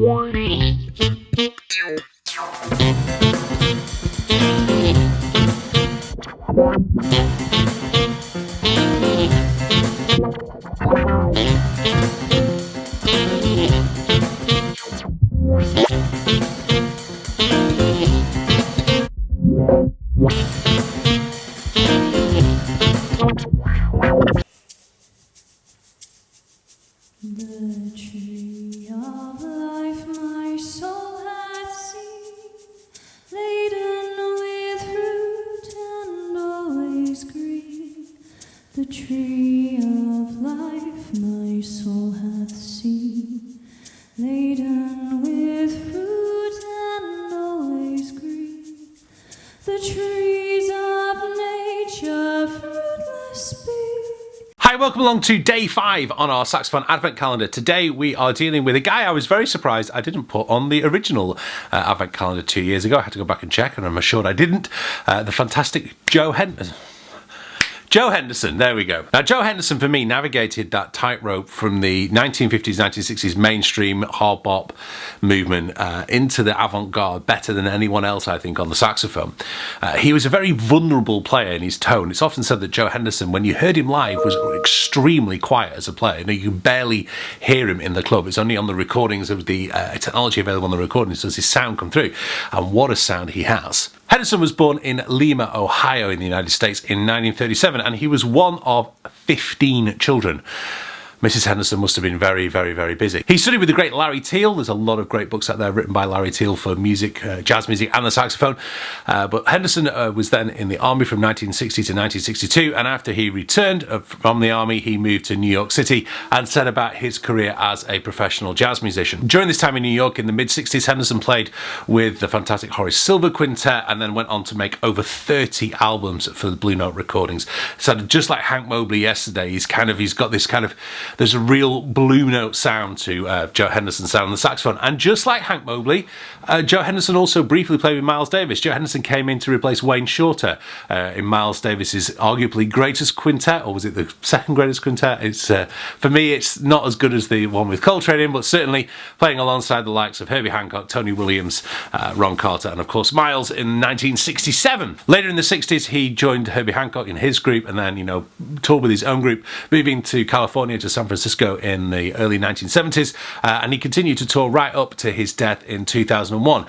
The tree of life my soul hath seen, laden with fruit and always green. The tree of life my soul hath seen, laden with fruit and always green. The trees of nature fruitless be. Hi, welcome along to day 5 on our Saxophone Advent calendar. Today we are dealing with a guy I was very surprised I didn't put on the original Advent calendar 2 years ago. I had to go back and check, and I'm assured I didn't. The fantastic Joe Henderson, there we go. Now, Joe Henderson, for me, navigated that tightrope from the 1950s, 1960s mainstream hard bop movement into the avant-garde better than anyone else, I think, on the saxophone. He was a very vulnerable player in his tone. It's often said that Joe Henderson, when you heard him live, was extremely quiet as a player. You know, you could barely hear him in the club. It's only on the recordings of the technology available on the recordings does his sound come through. And what a sound he has. Henderson was born in Lima, Ohio in the United States in 1937, and he was one of 15 children. Mrs. Henderson must have been very, very, very busy. He studied with the great Larry Teal. There's a lot of great books out there written by Larry Teal for music, jazz music and the saxophone. But Henderson was then in the army from 1960 to 1962, and after he returned from the army, he moved to New York City and set about his career as a professional jazz musician. During this time in New York in the mid-60s, Henderson played with the fantastic Horace Silver Quintet and then went on to make over 30 albums for the Blue Note recordings. So just like Hank Mobley yesterday, he's got this kind of, there's a real Blue Note sound to Joe Henderson's sound on the saxophone. And just like Hank Mobley, Joe Henderson also briefly played with Miles Davis. Joe Henderson came in to replace Wayne Shorter in Miles Davis's arguably greatest quintet, or was it the second greatest quintet? It's for me, it's not as good as the one with Coltrane in, but certainly playing alongside the likes of Herbie Hancock, Tony Williams, Ron Carter, and of course Miles in 1967. Later in the 60s, he joined Herbie Hancock in his group, and then, you know, toured with his own group, moving to California to San Francisco in the early 1970s, and he continued to tour right up to his death in 2001.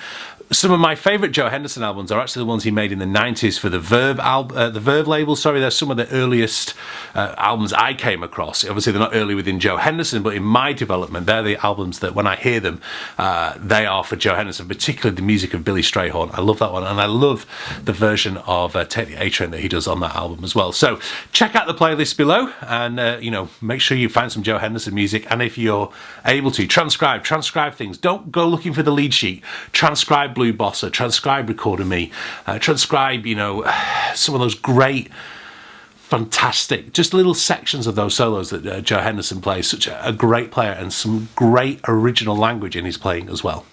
Some of my favourite Joe Henderson albums are actually the ones he made in the 90s for the Verve label. Sorry, they're some of the earliest albums I came across. Obviously, they're not early within Joe Henderson, but in my development, they're the albums that when I hear them, they are for Joe Henderson, particularly the music of Billy Strayhorn. I love that one, and I love the version of Take the A-Train that he does on that album as well. So check out the playlist below, and you know, make sure you find some Joe Henderson music, and if you're able to, transcribe things. Don't go looking for the lead sheet. Transcribe Blue Bossa, transcribe Recorder Me, transcribe, you know, some of those great, fantastic, just little sections of those solos that Joe Henderson plays. Such a great player, and some great original language in his playing as well.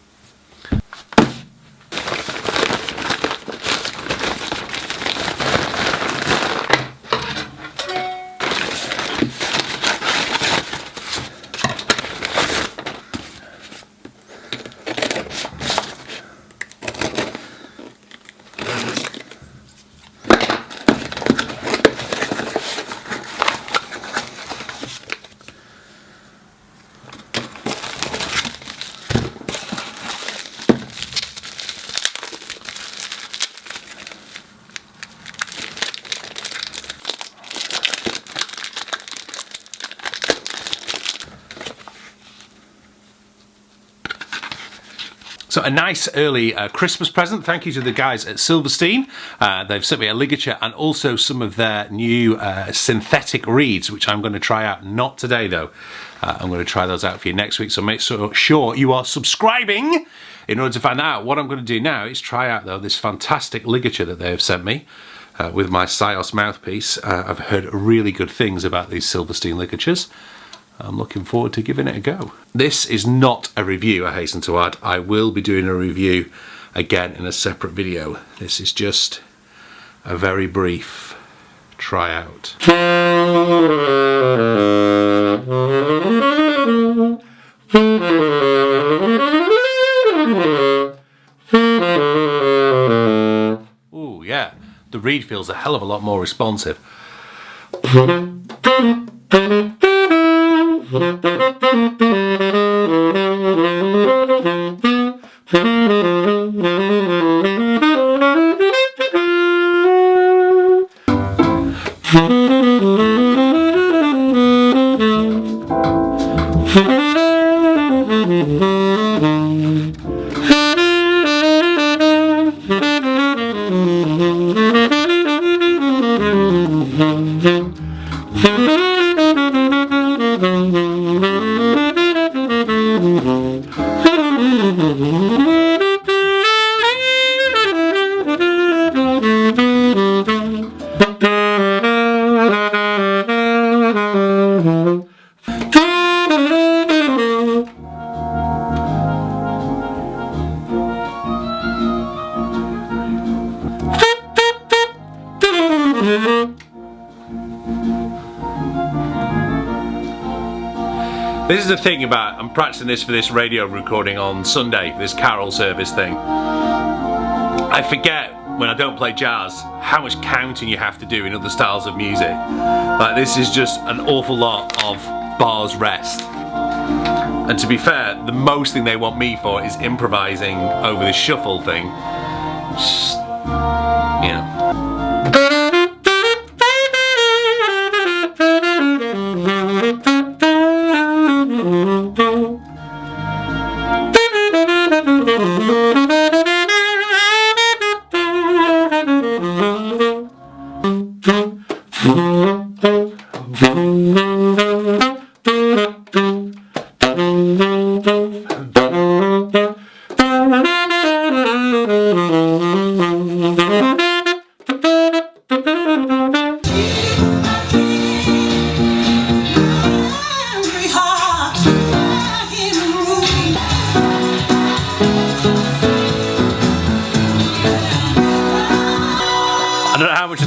So a nice early Christmas present. Thank you to the guys at Silverstein. They've sent me a ligature and also some of their new synthetic reeds, which I'm going to try out. Not today, though. I'm going to try those out for you next week. So make sure you are subscribing in order to find out. What I'm going to do now is try out, though, this fantastic ligature that they have sent me with my Sios mouthpiece. I've heard really good things about these Silverstein ligatures. I'm looking forward to giving it a go. This is not a review, I hasten to add. I will be doing a review again in a separate video. This is just a very brief tryout. the reed feels a hell of a lot more responsive. This is the thing about, I'm practicing this for this radio recording on Sunday, this carol service thing. I forget when I don't play jazz how much counting you have to do in other styles of music. Like, this is just an awful lot of bars rest. And to be fair, the most thing they want me for is improvising over this shuffle thing. Just, you know.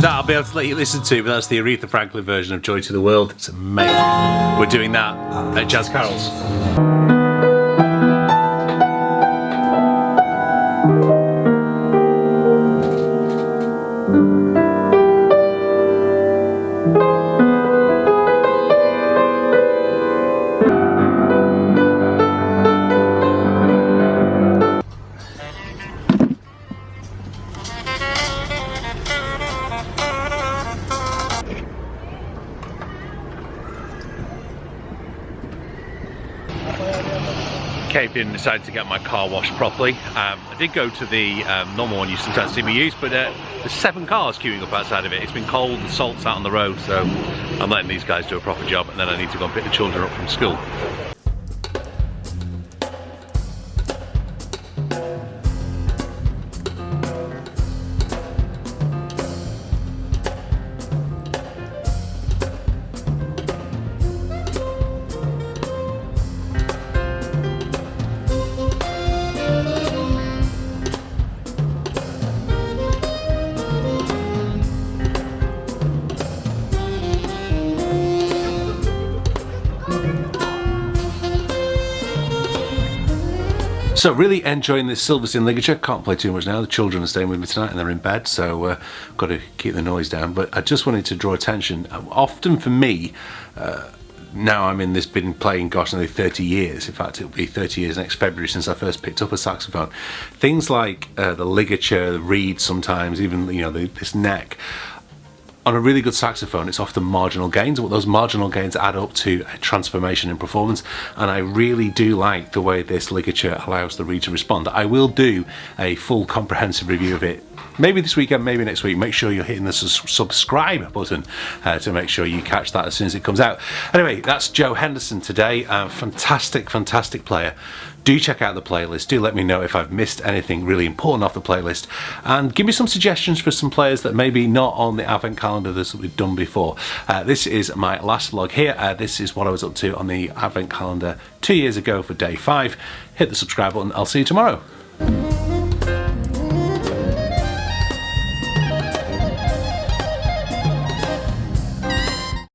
I'll be able to let you listen to, but that's the Aretha Franklin version of Joy to the World. It's amazing. We're doing that at Jazz Carols. Katy and decided to get my car washed properly. I did go to the normal one you sometimes see me use, but there's 7 cars queuing up outside of it. It's been cold, the salt's out on the road, so I'm letting these guys do a proper job, and then I need to go and pick the children up from school. So really enjoying this Silverstein ligature. Can't play too much now. The children are staying with me tonight and they're in bed, so got to keep the noise down. But I just wanted to draw attention. Often for me, now I'm in this, been playing, gosh, nearly 30 years. In fact, it'll be 30 years next February since I first picked up a saxophone. Things like the ligature, the reed sometimes, even, you know, this neck. On a really good saxophone, it's often marginal gains, but those marginal gains add up to a transformation in performance, and I really do like the way this ligature allows the reed to respond. I will do a full comprehensive review of it, maybe this weekend, maybe next week. Make sure you're hitting the subscribe button to make sure you catch that as soon as it comes out. Anyway, that's Joe Henderson today. Fantastic, fantastic player. Do check out the playlist. Do let me know if I've missed anything really important off the playlist, and give me some suggestions for some players that maybe not on the Advent calendar that we've done before. This is my last vlog here. This is what I was up to on the Advent calendar 2 years ago for day 5. Hit the subscribe button. I'll see you tomorrow.